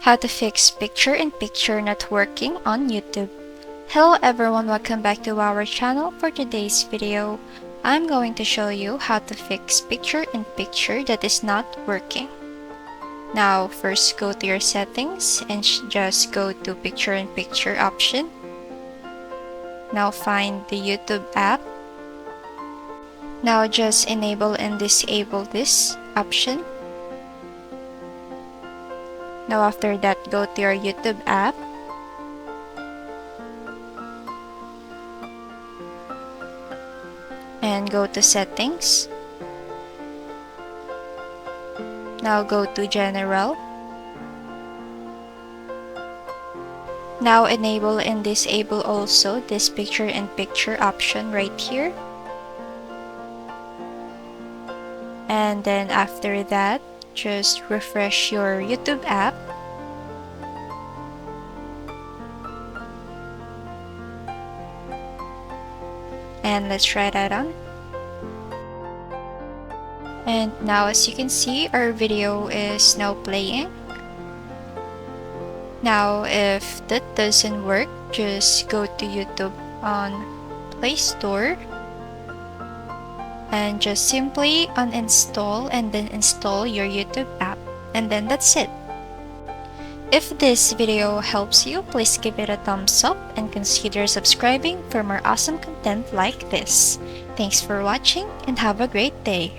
How to fix picture-in-picture not working on YouTube. Hello everyone, welcome back to our channel. For today's video, I'm going to show you how to fix picture-in-picture that is not working. Now, first go to your settings and just go to picture-in-picture option. Now find the YouTube app. Now just enable and disable this option. Now after that, go to your YouTube app. And go to settings. Now go to general. Now enable and disable also this picture-in-picture option right here. And then after that, just refresh your YouTube app. And let's try that on. And now as you can see, our video is now playing. Now if that doesn't work, just go to YouTube on Play Store and just simply uninstall and then install your YouTube app, and then that's it. If this video helps you, please give it a thumbs up and consider subscribing for more awesome content like this. Thanks for watching and have a great day.